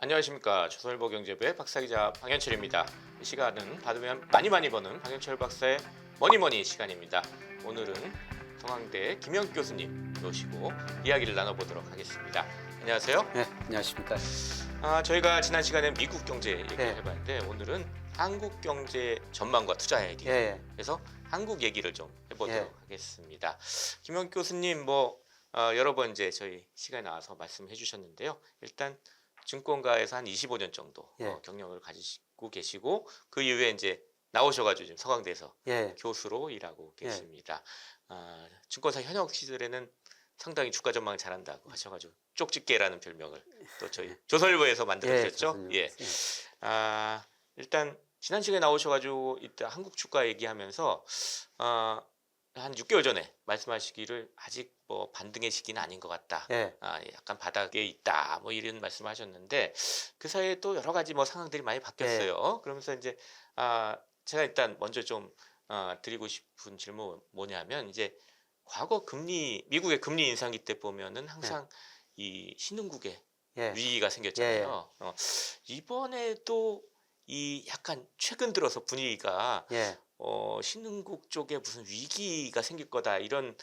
안녕하십니까. 조선일보 경제부의 박사기자 방현철입니다. 이 시간은 받으면 많이 버는 방현철 박사의 머니머니 시간입니다. 오늘은 성황대 김영규 교수님 모시고 이야기를 나눠보도록 하겠습니다. 안녕하세요. 네, 안녕하십니까. 저희가 지난 시간에 미국 경제 얘기를 네. 해봤는데 오늘은 한국 경제 전망과 투자 아이디어. 예, 그래서 한국 얘기를 좀 해보도록 예. 하겠습니다. 김영규 교수님 여러 번 이제 저희 시간에 나와서 말씀해 주셨는데요. 일단 증권가에서 한 25년 정도 예. 경력을 가지고 계시고 그 이후에 이제 나오셔가지고 지금 서강대에서 예, 교수로 일하고 계십니다. 증권사 현역 시절에는 상당히 주가 전망을 잘한다고 하셔가지고 쪽집게라는 별명을 또 저희 조선일보에서 만들어주셨죠. 예. 일단 지난 시간에 나오셔가지고 이따 한국 주가 얘기하면서 한 6개월 전에 말씀하시기를 아직 뭐 반등의 시기는 아닌 것 같다. 예. 약간 바닥에 있다. 뭐 이런 말씀하셨는데 그 사이에 또 여러 가지 뭐 상황들이 많이 바뀌었어요. 그러면서 이제 제가 일단 먼저 좀 드리고 싶은 질문 뭐냐면 이제 과거 미국의 금리 인상기 때 보면은 항상 이 신흥국에 예. 위기가 생겼잖아요. 이번에도 이 약간 최근 들어서 분위기가 예. 신흥국 쪽에 무슨 위기가 생길 거다 이런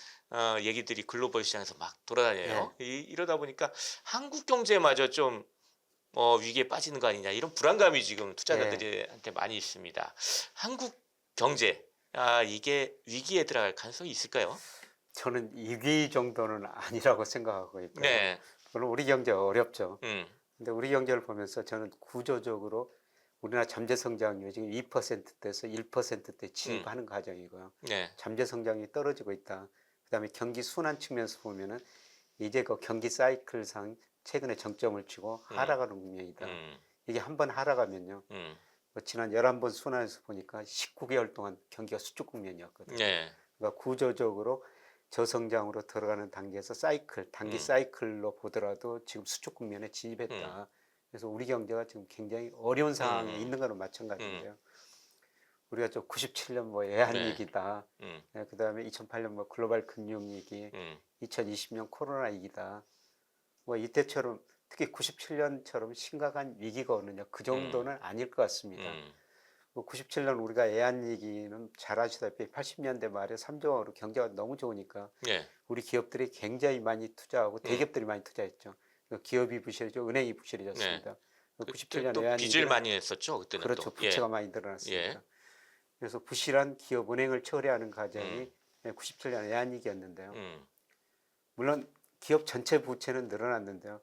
얘기들이 글로벌 시장에서 막 돌아다녀요. 이러다 보니까 한국 경제마저 좀 위기에 빠지는 거 아니냐 이런 불안감이 지금 투자자들한테 많이 있습니다. 한국 경제 이게 위기에 들어갈 가능성이 있을까요? 저는 2기 정도는 아니라고 생각하고 있고요. 네. 물론 우리 경제 어렵죠. 음. 근데 우리 경제를 보면서 저는 구조적으로 우리나라 잠재 성장률이 지금 2%대에서 1%대 진입하는 과정이고요. 네. 잠재 성장이 떨어지고 있다. 그다음에 경기 순환 측면에서 보면은 이제 그 경기 사이클상 최근에 정점을 치고 하락하는 국면이다. 이게 한번 하락하면요. 지난 11번 순환에서 보니까 19개월 동안 경기가 수축 국면이었거든요. 네. 그러니까 구조적으로 저성장으로 들어가는 단계에서 단기 사이클로 보더라도 지금 수축 국면에 진입했다. 그래서 우리 경제가 지금 굉장히 어려운 상황에 있는 거는 마찬가지인데요. 우리가 저 97년 뭐 외환위기다. 그다음에 2008년 뭐 글로벌 금융위기, 2020년 코로나 위기다. 뭐 이때처럼 특히 97년처럼 심각한 위기가 오느냐 그 정도는 아닐 것 같습니다. 97년 우리가 외환위기는 잘 아시다시피 80년대 말에 3조 원으로 경제가 너무 좋으니까 우리 기업들이 굉장히 많이 투자하고 대기업들이 많이 투자했죠. 기업이 부실해져 은행이 부실해졌습니다. 97년 또 외환위기 빚을 많이 냈었죠 그때는. 그렇죠. 또. 부채가 많이 늘어났습니다. 그래서 부실한 기업 은행을 처리하는 과정이 97년 외환위기였는데요. 물론 기업 전체 부채는 늘어났는데요.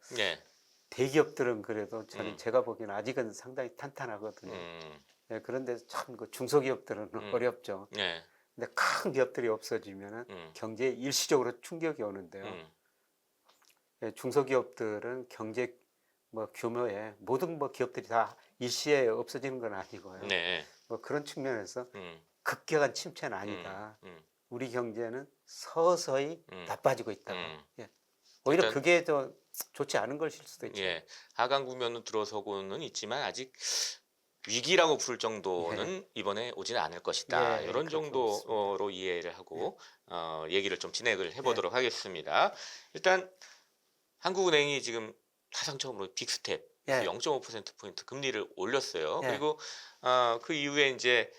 대기업들은 그래도 저는 제가 보기에는 아직은 상당히 탄탄하거든요. 그런데 참 그 중소기업들은 어렵죠. 근데 큰 기업들이 없어지면은 경제에 일시적으로 충격이 오는데요. 중소기업들은 경제 규모에 모든 기업들이 다 일시에 없어지는 건 아니고요. 그런 측면에서 급격한 침체는 아니다. 우리 경제는 서서히 나빠지고 있다. 오히려 그게 더 좋지 않은 것일 수도 있죠. 하강 국면으로 들어서고는 있지만 아직 위기라고 부를 정도는 이번에 오지는 않을 것이다. 이런 정도로 이해를 하고 얘기를 좀 진행을 해보도록 하겠습니다. 일단 한국은행이 지금 사상 처음으로 빅스텝 0.5%포인트 금리를 올렸어요. 그리고 그 이후에 이제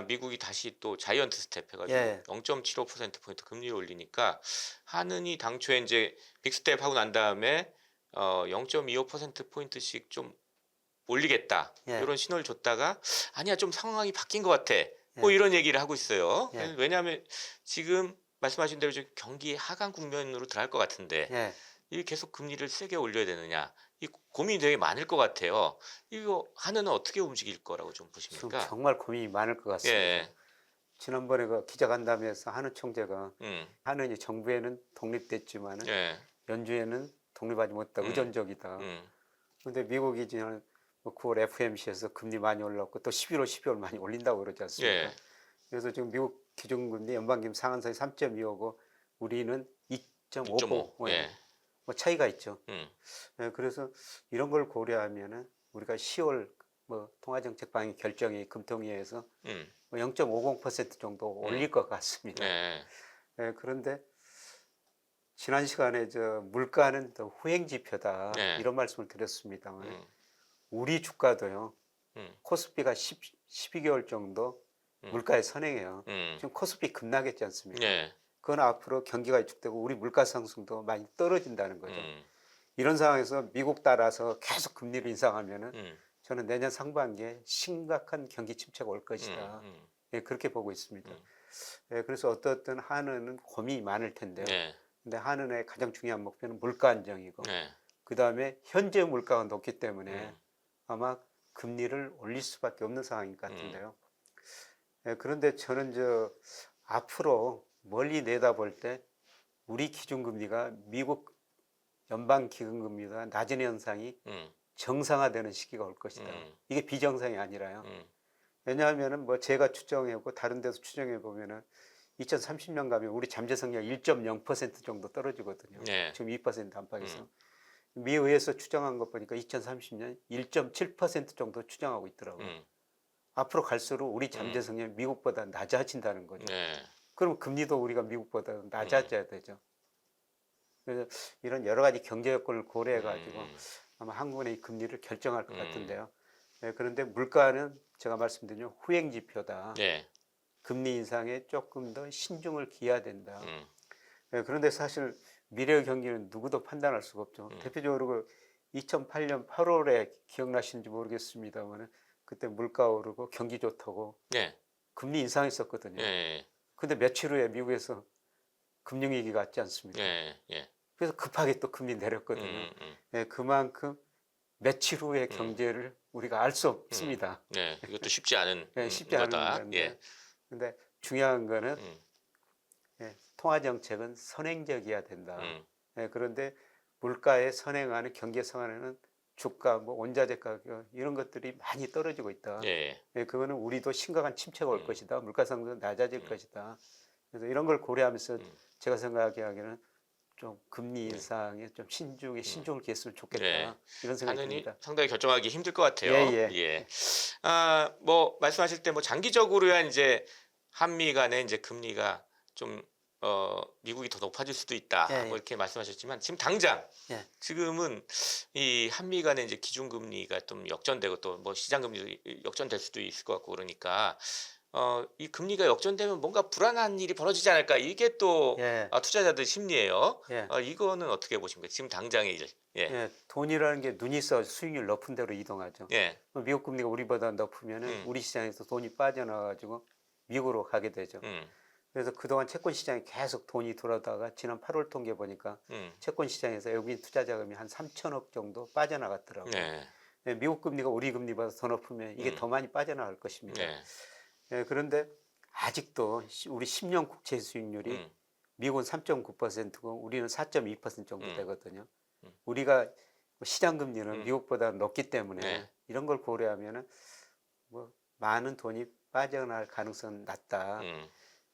미국이 다시 또 자이언트 스텝 해가지고 0.75%포인트 금리를 올리니까 한은이 당초에 이제 빅스텝 하고 난 다음에 0.25%포인트씩 좀 올리겠다 이런 신호를 줬다가 아니야 좀 상황이 바뀐 것 같아 뭐 이런 얘기를 하고 있어요. 왜냐하면 지금 말씀하신 대로 좀 경기 하강 국면으로 들어갈 것 같은데 이 계속 금리를 세게 올려야 되느냐 이 고민이 되게 많을 것 같아요. 이거 한은은 어떻게 움직일 거라고 좀 보십니까? 지금 정말 고민이 많을 것 같습니다. 지난번에 그 기자간담회에서 한은 총재가 한은이 정부에는 독립됐지만은 연준에는 독립하지 못했다, 의존적이다. 그런데 미국이 지난 9월 FOMC에서 금리 많이 올랐고 또 11월, 12월 많이 올린다고 그러지 않습니까? 그래서 지금 미국 기준금리 연방기금 상한선이 3.25고 우리는 2.55. 뭐 차이가 있죠. 그래서 이런 걸 고려하면은 우리가 10월 통화정책 방향 결정이 금통위에서 0.50% 정도 올릴 것 같습니다. 그런데 지난 시간에 물가는 더 후행 지표다 이런 말씀을 드렸습니다만 우리 주가도요. 음. 코스피가 12개월 정도 물가에 선행해요. 지금 코스피 급락했지 않습니까? 예. 그건 앞으로 경기가 위축되고 우리 물가 상승도 많이 떨어진다는 거죠. 음. 이런 상황에서 미국 따라서 계속 금리를 인상하면은 음. 저는 내년 상반기에 심각한 경기 침체가 올 것이다. 예, 그렇게 보고 있습니다. 예, 그래서 어떻든 한은은 고민이 많을 텐데요. 네. 근데 한은의 가장 중요한 목표는 물가 안정이고 네. 그 다음에 현재 물가가 높기 때문에 음. 아마 금리를 올릴 수밖에 없는 상황인 것 같은데요. 예, 그런데 저는 앞으로 멀리 내다볼 때 우리 기준금리가 미국 연방기금금리가 낮은 현상이 정상화되는 시기가 올 것이다. 이게 비정상이 아니라요. 왜냐하면은 뭐 제가 추정해보고 다른 데서 추정해 보면은 2030년 가면 우리 잠재 성장 1.0% 정도 떨어지거든요. 네. 지금 2% 안팎에서. 미의에서 추정한 것 보니까 2030년 1.7% 정도 추정하고 있더라고요. 앞으로 갈수록 우리 잠재 성장이 미국보다 낮아진다는 거죠. 네. 그럼 금리도 우리가 미국보다 낮아져야 되죠. 그래서 이런 여러 가지 경제 여건을 고려해 가지고 아마 한국의 이 금리를 결정할 것 같은데요. 예, 그런데 물가는 제가 말씀드린 후행 지표다. 네. 금리 인상에 조금 더 신중을 기해야 된다. 예, 그런데 사실 미래의 경기는 누구도 판단할 수가 없죠. 대표적으로 2008년 8월에 기억나시는지 모르겠습니다만 그때 물가 오르고 경기 좋다고 네. 금리 인상했었거든요. 네. 근데 며칠 후에 미국에서 금융위기가 왔지 않습니까? 네. 예. 그래서 급하게 또 금리 내렸거든요. 예, 그만큼 며칠 후의 경제를 우리가 알 수 없습니다. 네. 이것도 쉽지 않은 예, 쉽지 않은 거다. 건데. 예. 근데 중요한 거는 예, 통화 정책은 선행적이어야 된다. 예, 그런데 물가에 선행하는 경제 상황에는 주가, 뭐 원자재 가격 이런 것들이 많이 떨어지고 있다. 예. 예, 그거는 우리도 심각한 침체가 올 것이다. 물가 상승은 낮아질 것이다. 그래서 이런 걸 고려하면서 제가 생각하기에는 좀 금리 인상에 좀 신중을 기했으면 좋겠다. 네. 이런 생각이 한은이 듭니다. 상당히 결정하기 힘들 것 같아요. 예, 예. 예. 아, 뭐 말씀하실 때 뭐 장기적으로야 이제 한미 간의 이제 금리가 좀 미국이 더 높아질 수도 있다. 예, 뭐 예. 이렇게 말씀하셨지만 지금 당장 예. 지금은 이 한미 간의 이제 기준금리가 좀 역전되고 또 뭐 시장금리도 역전될 수도 있을 것 같고 그러니까 이 금리가 역전되면 뭔가 불안한 일이 벌어지지 않을까 이게 또 예. 투자자들 심리예요. 예. 이거는 어떻게 보십니까? 지금 당장의 일. 예. 예, 돈이라는 게 눈이 있어 수익률 높은 데로 이동하죠. 예. 미국 금리가 우리보다 높으면은 우리 시장에서 돈이 빠져나가지고 미국으로 가게 되죠. 그래서 그동안 채권 시장에 계속 돈이 돌아다가 지난 8월 통계 보니까 채권 시장에서 외국인 투자 자금이 한 3천억 정도 빠져나갔더라고요. 네. 예, 미국 금리가 우리 금리보다 더 높으면 이게 더 많이 빠져나갈 것입니다. 네. 예, 그런데 아직도 우리 10년 국채 수익률이 미국은 3.9%고 우리는 4.2% 정도 되거든요. 우리가 시장 금리는 미국보다 높기 때문에 네. 이런 걸 고려하면은 뭐 많은 돈이 빠져나갈 가능성은 낮다.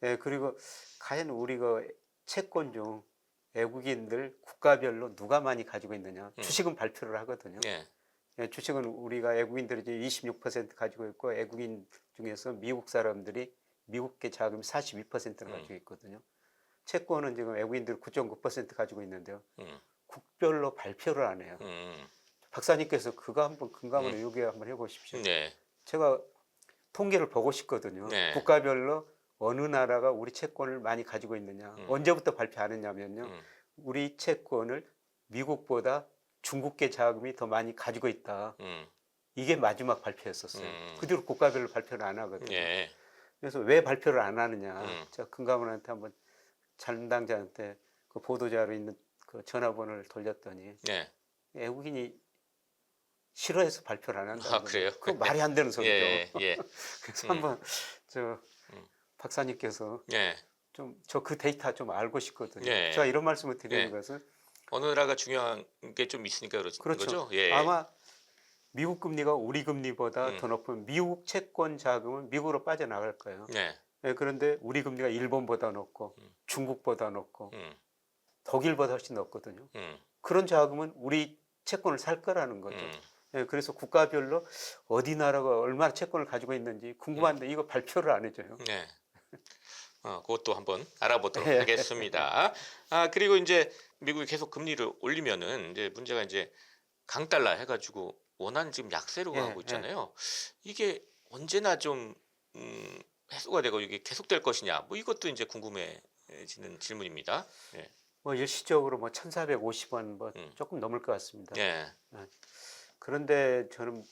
예, 그리고 과연 우리가 채권 중 외국인들 국가별로 누가 많이 가지고 있느냐? 주식은 발표를 하거든요. 네. 예, 주식은 우리가 외국인들이 이제 26% 가지고 있고 외국인 중에서 미국 사람들이 미국계 자금이 42%를 가지고 있거든요. 채권은 지금 외국인들이 9.9% 가지고 있는데요. 국별로 발표를 안 해요. 박사님께서 그거 한번 근감으로 요기 한번 해보십시오. 네. 제가 통계를 보고 싶거든요. 네. 국가별로 어느 나라가 우리 채권을 많이 가지고 있느냐. 언제부터 발표 안 했냐면요. 우리 채권을 미국보다 중국계 자금이 더 많이 가지고 있다. 이게 마지막 발표였었어요. 그 뒤로 국가별로 발표를 안 하거든요. 예. 그래서 왜 발표를 안 하느냐. 제가 금감원한테 한번 담당자한테 그 보도자료 있는 그 전화번호를 돌렸더니 네. 외국인이 싫어해서 발표를 안 한다는 아, 그래요? 그거 말이 안 되는 소리죠. 예. 예. 그래서 한번 박사님께서 예. 좀 저 그 데이터 좀 알고 싶거든요. 예. 제가 이런 말씀을 드리는 예. 것은 어느 나라가 중요한 게 좀 있으니까 그러죠. 그렇죠. 예. 아마 미국 금리가 우리 금리보다 더 높은 미국 채권 자금은 미국으로 빠져나갈 거예요. 네. 예, 그런데 우리 금리가 일본보다 높고 중국보다 높고 독일보다 훨씬 높거든요. 그런 자금은 우리 채권을 살 거라는 거죠. 예, 그래서 국가별로 어디 나라가 얼마나 채권을 가지고 있는지 궁금한데 이거 발표를 안 해줘요. 네. 그것도 한번 알아보도록 예. 하겠습니다. 그리고 이제 미국이 계속 금리를 올리면은 이제 문제가 이제 강달러 해가지고 원화는 지금 약세로 예, 가고 예. 있잖아요. 이게 언제나 좀 해소가 되고 이게 계속될 것이냐, 뭐 이것도 이제 궁금해지는 질문입니다. 예, 뭐 일시적으로 뭐 1,450원 뭐 음, 조금 넘을 것 같습니다. 예, 예. 그런데 저는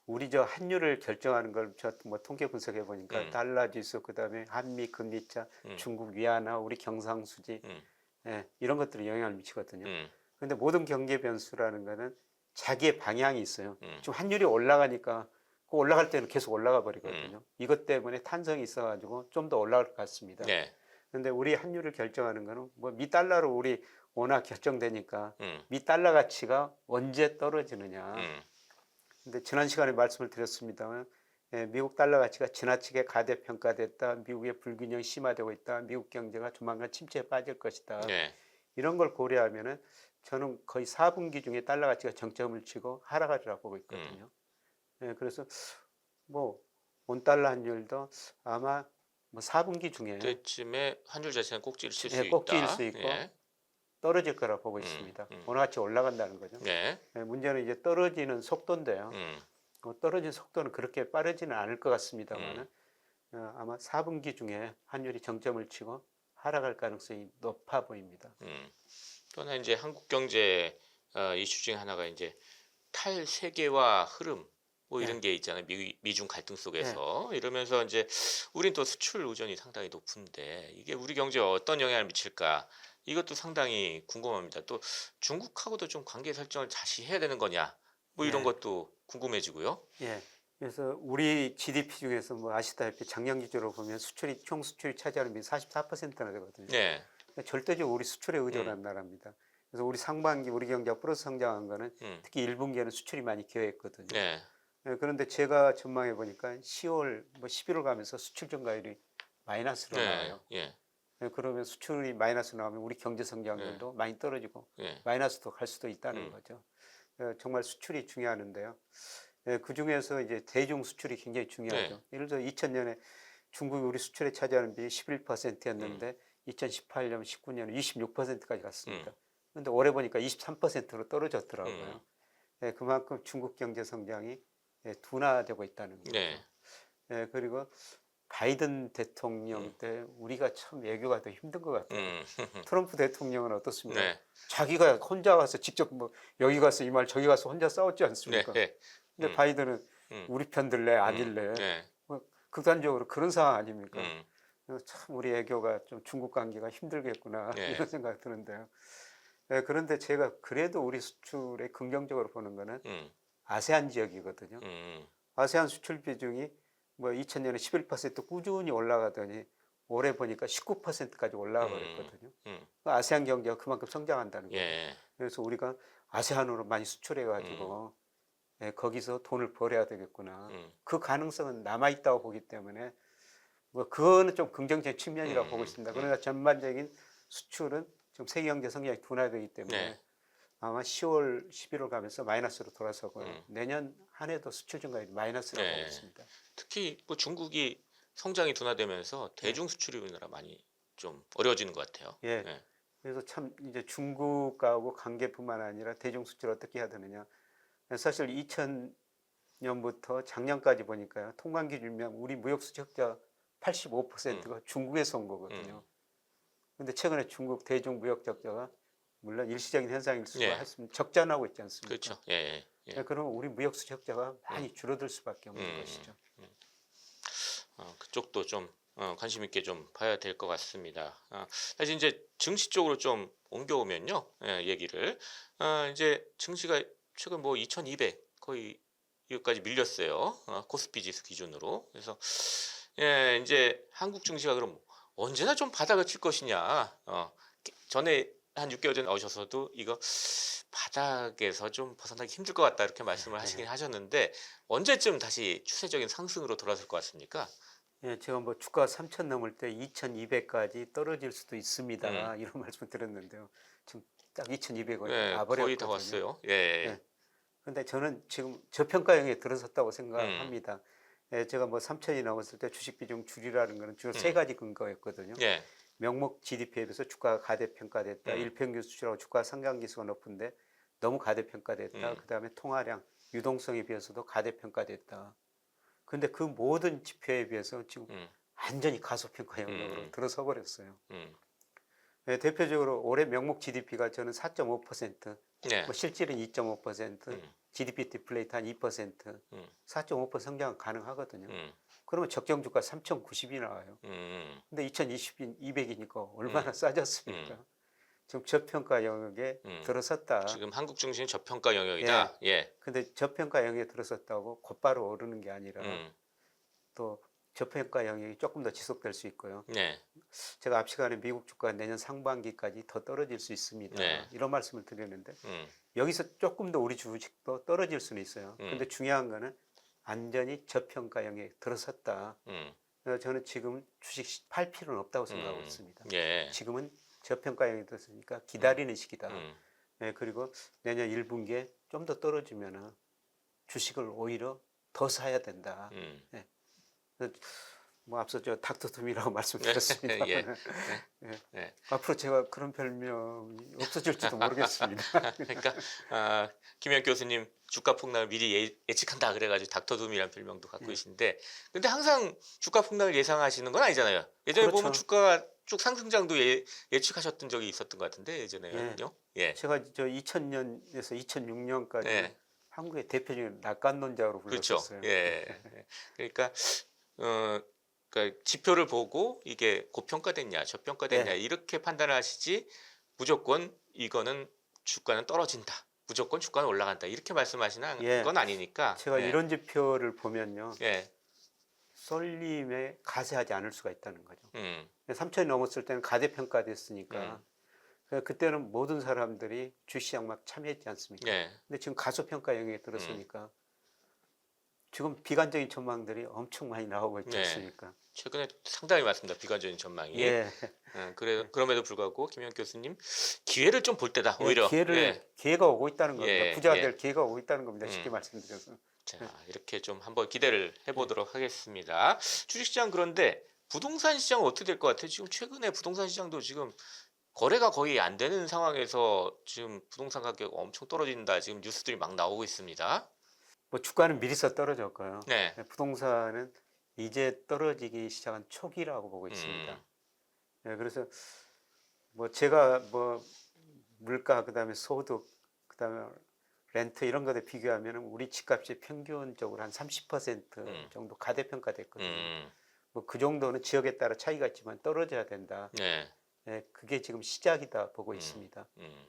우리 저 환율을 결정하는 걸 저 뭐 통계 분석해 보니까 음, 달러 지수 그다음에 한미 금리차, 음, 중국 위안화, 우리 경상수지 음, 예, 이런 것들이 영향을 미치거든요. 음, 그런데 모든 경제 변수라는 거는 자기의 방향이 있어요. 음, 지금 환율이 올라가니까 그 올라갈 때는 계속 올라가 음, 버리거든요. 이것 때문에 탄성이 있어가지고 좀 더 올라갈 것 같습니다. 네, 그런데 우리 환율을 결정하는 거는 뭐 미 달러로 우리 워낙 결정되니까 음, 미 달러 가치가 언제 떨어지느냐. 음, 근데 지난 시간에 말씀을 드렸습니다만 예, 미국 달러 가치가 지나치게 가대평가됐다. 미국의 불균형이 심화되고 있다. 미국 경제가 조만간 침체에 빠질 것이다. 네, 이런 걸 고려하면은 저는 거의 4분기 중에 달러 가치가 정점을 치고 하락하리라고 보고 음, 있거든요. 예, 그래서 뭐 원달러 환율도 아마 뭐 4분기 중에 그때쯤에 환율 자체는 꼭지를 칠 수 예, 꼭지일 수 있다. 있고 예, 떨어질 거라고 보고 음, 있습니다. 음, 오늘 같이 올라간다는 거죠. 네, 예, 문제는 이제 떨어지는 속도인데요. 음, 떨어지는 속도는 그렇게 빠르지는 않을 것 음, 같습니다만은 아마 4분기 중에 환율이 정점을 치고 하락할 가능성이 높아 보입니다. 또 하나 이제 한국 경제 이슈 중에 하나가 이제 탈세계화 흐름 뭐 예, 이런 게 있잖아요. 미중 갈등 예, 속에서 이러면서 이제 우린 또 수출 의존이 상당히 높은데 이게 우리 경제에 어떤 영향을 미칠까? 이것도 상당히 궁금합니다. 또 중국하고도 좀 관계 설정을 다시 해야 되는 거냐? 뭐 이런 예. 것도 궁금해지고요. 예. 그래서 우리 GDP 중에서 뭐 아시다시피 작년 기준으로 보면 수출이 총 수출이 차지하는 비율이 44%나 되거든요. 네, 그러니까 절대적으로 우리 수출에 음, 의존한 나라입니다. 그래서 우리 상반기 우리 경제가 플러스 성장한 거는 음, 특히 1분기에는 수출이 많이 기여했거든요. 네, 예, 그런데 제가 전망해 보니까 10월 뭐 11월 가면서 수출 증가율이 마이너스로 네, 나와요. 예, 예, 그러면 수출이 마이너스 나오면 우리 경제 예, 성장률도 많이 떨어지고 예, 마이너스도 갈 수도 있다는 음, 거죠. 정말 수출이 중요하는데요. 예, 그 중에서 이제 대중 수출이 굉장히 네, 중요하죠. 예를 들어 2000년에 중국이 우리 수출에 차지하는 비율이 음, 11%였는데 2018년, 19년에 26%까지 음, 갔습니다. 그런데 올해 보니까 23%로 음, 떨어졌더라고요. 예, 그만큼 중국 경제 성장이 예, 둔화되고 있다는 네, 거죠. 예, 그리고 바이든 대통령 음, 때 우리가 참 외교가 더 힘든 것 같아요. 음, 트럼프 대통령은 어떻습니까? 네, 자기가 혼자 가서 직접 뭐 여기 가서 이 말 저기 가서 혼자 싸웠지 네, 않습니까? 네, 근데 음, 바이든은 음, 우리 편 들래 아닐래 네, 뭐 극단적으로 그런 상황 아닙니까? 음, 그래서 참 우리 애교가 좀 중국 관계가 힘들겠구나 네, 이런 생각 드는데요. 예, 그런데 제가 그래도 우리 수출에 긍정적으로 보는 거는 음, 아세안 지역이거든요. 음, 아세안 수출 비중이 뭐 2000년에 11% 꾸준히 올라가더니 올해 보니까 19%까지 올라가 음, 버렸거든요. 음, 아세안 경제가 그만큼 성장한다는 거죠. 예, 그래서 우리가 아세안으로 많이 수출해 음, 가지고 예, 거기서 돈을 벌어야 되겠구나. 음, 그 가능성은 남아 있다고 보기 때문에 뭐 그거는 좀 긍정적인 측면이라고 보고 음, 있습니다. 음, 그러나 전반적인 수출은 지금 세계 경제 성장이 둔화되기 네, 때문에 아마 10월, 11월 가면서 마이너스로 돌아서고요. 음, 내년 한 해도 수출 증가율이 마이너스라고 보고 네. 있습니다. 특히 뭐 중국이 성장이 둔화되면서 예. 대중 수출이 우리나라 많이 좀 어려워지는 것 같아요. 예. 네, 그래서 참 이제 중국하고 관계뿐만 아니라 대중 수출 어떻게 해야 되느냐. 사실 2000년부터 작년까지 보니까요. 통관 기준이면 우리 무역 수적자 음, 85%가 중국에서 온 음, 거거든요. 근데 최근에 중국 대중 무역 적자가 물론 일시적인 현상일 수가 예, 했으면 적자나고 있지 않습니까? 그렇죠. 예, 예, 예, 그러면 우리 무역 수적자가 음, 많이 줄어들 수밖에 없는 음, 것이죠. 그쪽도 좀 관심 있게 좀 봐야 될 것 같습니다. 사실 이제 증시 쪽으로 좀 옮겨오면요, 예, 얘기를 이제 증시가 최근 뭐 2,200 거의 이거까지 밀렸어요. 코스피 지수 기준으로. 그래서 예, 이제 한국 증시가 그럼 언제나 좀 바닥을 칠 것이냐. 전에 한 6개월 전에 나오셔서도 이거 바닥에서 좀 벗어나기 힘들 것 같다 이렇게 말씀을 하시긴 하셨는데 언제쯤 다시 추세적인 상승으로 돌아설 것 같습니까? 예, 제가 뭐 주가 3천 넘을 때 2,200까지 떨어질 수도 음, 있습니다. 이런 말씀 드렸는데요. 지금 딱 2,200원이 예, 거의 다 가버렸거든요. 왔어요. 예, 예. 근데 저는 지금 저평가형에 들어섰다고 음, 생각합니다. 예, 제가 뭐 3천이 넘었을 때 주식 비중 줄이라는 거는 주로 세 음, 가지 근거였거든요. 예, 명목 GDP에 비해서 주가가 가대평가됐다. 음, 일평균 수출하고 주가 상장 지수가 높은데 너무 가대평가됐다. 음, 그다음에 통화량 유동성에 비해서도 가대평가됐다. 근데 그 모든 지표에 비해서 지금 음, 완전히 가소평가 영역으로 들어서 버렸어요. 음. 네, 대표적으로 올해 명목 GDP가 저는 4.5%, 네. 뭐 실질은 2.5%, 음, GDP 디플레이트 한 2%, 음, 4.5% 성장은 가능하거든요. 음, 그러면 적정 주가 3,090이 나와요. 근데 2020인 200이니까 얼마나 싸졌습니까? 음, 지금 저평가 영역에 음. 들어섰다. 지금 한국 증시는 저평가 예. 영역이다. 예. 근데 저평가 영역에 들어섰다고 곧바로 오르는 게 아니라 음, 또 저평가 영역이 조금 더 지속될 수 있고요. 네. 제가 앞 시간에 미국 주가 내년 상반기까지 더 떨어질 수 있습니다. 네. 이런 말씀을 드렸는데 음, 여기서 조금 더 우리 주식도 떨어질 수는 있어요. 근데 중요한 거는 안전히 저평가 영역에 들어섰다. 음, 그래서 저는 지금 주식 팔 필요는 없다고 생각하고 음. 있습니다. 예. 지금은 저평가 영역에 들었으니까 기다리는 시기다. 음, 네, 그리고 내년 1분기에 좀 더 떨어지면은 주식을 오히려 더 사야 된다. 음. 네. 뭐 앞서 저 닥터둠이라고 말씀드렸습니다. 예. 예. 네. 앞으로 제가 그런 별명이 없어질지도 모르겠습니다. 그러니까 김현 교수님 주가 폭락을 미리 예측한다 그래가지고 닥터둠이라는 별명도 갖고 예. 계신데, 근데 항상 주가 폭락을 예상하시는 건 아니잖아요. 예전에 그렇죠. 보면 주가가 쭉 상승장도 예측하셨던 적이 있었던 것 같은데 예전에는요. 예. 제가 저 2000년에서 2006년까지 네. 한국의 대표적인 낙관론자로 그렇죠. 불렸었어요. 예. 그러니까 어 그러니까 지표를 보고 이게 고평가됐냐, 저평가됐냐 예. 이렇게 판단을 하시지, 무조건 이거는 주가는 떨어진다, 무조건 주가는 올라간다 이렇게 말씀하시는 예. 건 아니니까. 제가 예. 이런 지표를 보면요. 예. 쏠림에 가세하지 않을 수가 있다는 거죠. 음. 3천이 넘었을 때는 가대평가됐으니까 그때는 모든 사람들이 주시장 막 참여했지 않습니까? 예. 근데 지금 가소평가 영역에 들었으니까 지금 비관적인 전망들이 엄청 많이 나오고 있지 네. 않습니까? 최근에 상당히 많습니다. 비관적인 전망이. 예. 그럼에도 불구하고 김현 교수님 기회를 좀 볼 때다 예, 오히려. 기회가 오고 있다는 겁니다. 예, 부자가 예. 될 기회가 오고 있다는 겁니다. 쉽게 음. 말씀드려서. 자, 이렇게 좀 한번 기대를 해보도록 하겠습니다. 주식시장, 그런데 부동산 시장은 어떻게 될 것 같아요? 지금 최근에 부동산 시장도 지금 거래가 거의 안 되는 상황에서 지금 부동산 가격 엄청 떨어진다, 지금 뉴스들이 막 나오고 있습니다. 뭐 주가는 미리서 떨어졌고요. 네. 부동산은 이제 떨어지기 시작한 초기라고 보고 있습니다. 예, 그래서 뭐 제가 뭐 물가 그다음에 소득 그다음에 렌트 이런 것에 비교하면 우리 집값이 평균적으로 한 30% 정도 가대평가됐거든요. 뭐 그 정도는 지역에 따라 차이가 있지만 떨어져야 된다. 네. 예, 그게 지금 시작이다 보고 음. 있습니다. 음.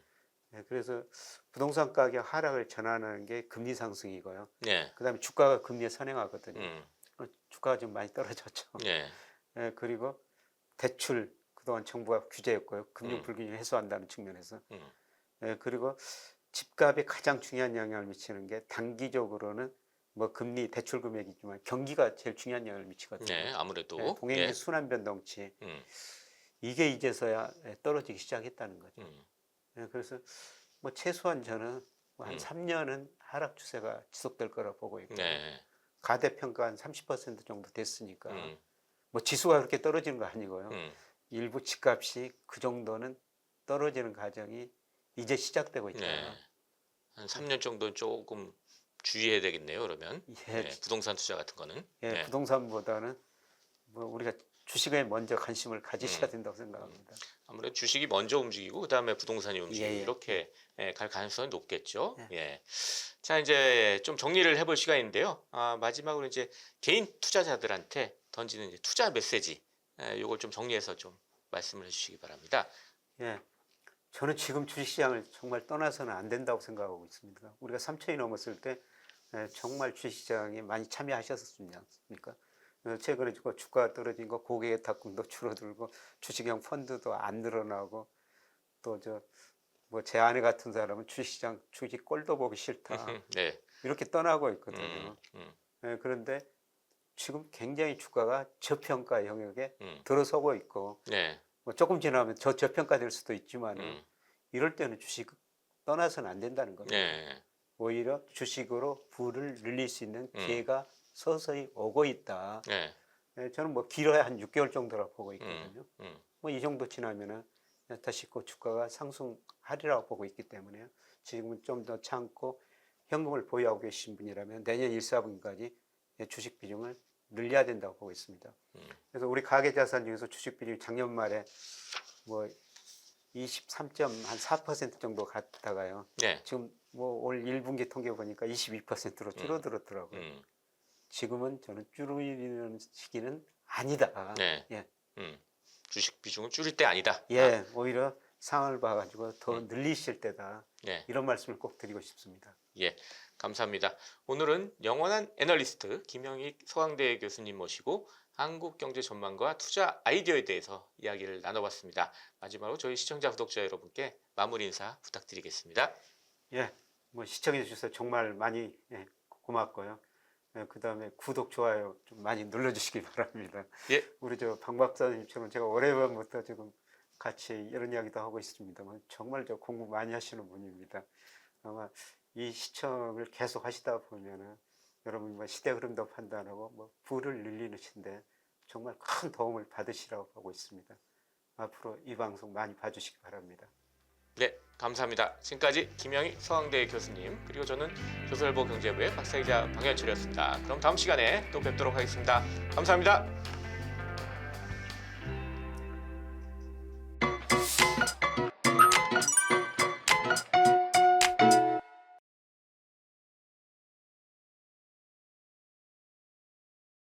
예, 그래서 부동산 가격 하락을 전환하는 게 금리 상승이고요. 네. 그다음에 주가가 금리에 선행하거든요. 음. 주가가 좀 많이 떨어졌죠. 네. 예, 그리고 대출 그동안 정부가 규제했고요. 금융 불균형 해소한다는 측면에서. 예, 그리고 집값에 가장 중요한 영향을 미치는 게 단기적으로는 뭐 금리 대출 금액이지만 경기가 제일 중요한 영향을 미치거든요. 네. 아무래도. 예, 동행지 예. 순환 변동치 음. 이게 이제서야 떨어지기 시작했다는 거죠. 음. 예, 그래서 뭐 최소한 저는 뭐한 3년은 하락 추세가 지속될 거라 보고 있고 네. 가대평가 한 30% 정도 됐으니까 음. 뭐 지수가 그렇게 떨어지는 거 아니고요. 음. 일부 집값이 그 정도는 떨어지는 과정이 이제 시작되고 있다. 네. 한 3년 정도는 조금 주의해야 되겠네요. 그러면. 예, 네. 부동산 투자 같은 거는. 예, 네. 부동산보다는 뭐 우리가 주식에 먼저 관심을 가지셔야 된다고 생각합니다. 아무래도 주식이 먼저 움직이고 그다음에 부동산이 움직이고 예, 예. 이렇게 갈 가능성이 높겠죠. 예. 자, 이제 좀 정리를 해볼 시간인데요. 마지막으로 이제 개인 투자자들한테 던지는 이제 투자 메시지, 요걸 좀 정리해서 좀 말씀을 해주시기 바랍니다. 예, 저는 지금 주식시장을 정말 떠나서는 안 된다고 생각하고 있습니다. 우리가 3천이 넘었을 때 정말 주식시장에 많이 참여하셨었지 않습니까? 최근에 주가가 떨어진 거 고객의 탁금도 줄어들고 주식형 펀드도 안 늘어나고 또 뭐 제 아내 같은 사람은 주식시장 주식 꼴도 보기 싫다 네. 이렇게 떠나고 있거든요. 그런데 지금 굉장히 주가가 저평가 영역에 들어서고 있고 네. 뭐 조금 지나면 저평가될 수도 있지만 이럴 때는 주식 떠나서는 안 된다는 겁니다. 네. 오히려 주식으로 부를 늘릴 수 있는 기회가 서서히 오고 있다. 네. 예, 저는 뭐 길어야 한 6개월 정도라고 보고 있거든요. 뭐 이 정도 지나면은 다시 그 주가가 상승하리라고 보고 있기 때문에 지금은 좀 더 참고 현금을 보유하고 계신 분이라면 내년 1, 4분기까지 주식 비중을 늘려야 된다고 보고 있습니다. 그래서 우리 가계자산 중에서 주식 비중이 작년 말에 뭐 23.4% 정도 갔다가요. 네. 지금 뭐 올 1분기 통계 보니까 22%로 줄어들었더라고요. 지금은 저는 줄이는 시기는 아니다. 네. 예. 주식 비중을 줄일 때 아니다. 예, 오히려 상황을 봐가지고 더 늘리실 때다. 네. 이런 말씀을 꼭 드리고 싶습니다. 예, 감사합니다. 오늘은 영원한 애널리스트 김영익 서강대 교수님 모시고 한국경제 전망과 투자 아이디어에 대해서 이야기를 나눠봤습니다. 마지막으로 저희 시청자 구독자 여러분께 마무리 인사 부탁드리겠습니다. 예, 뭐 시청해 주셔서 정말 많이 고맙고요. 그 다음에 구독, 좋아요 좀 많이 눌러주시기 바랍니다. 예. 우리 저 박 박사님처럼 제가 오래전부터 지금 같이 이런 이야기도 하고 있습니다만 정말 저 공부 많이 하시는 분입니다. 아마 이 시청을 계속 하시다 보면은 여러분 뭐 시대 흐름도 판단하고 뭐 부를 늘리는데 정말 큰 도움을 받으시라고 하고 있습니다. 앞으로 이 방송 많이 봐주시기 바랍니다. 네, 감사합니다. 지금까지 김영익 서강대 교수님 그리고 저는 조선일보 경제부의 박사이자 방현철이었습니다. 그럼 다음 시간에 또 뵙도록 하겠습니다. 감사합니다.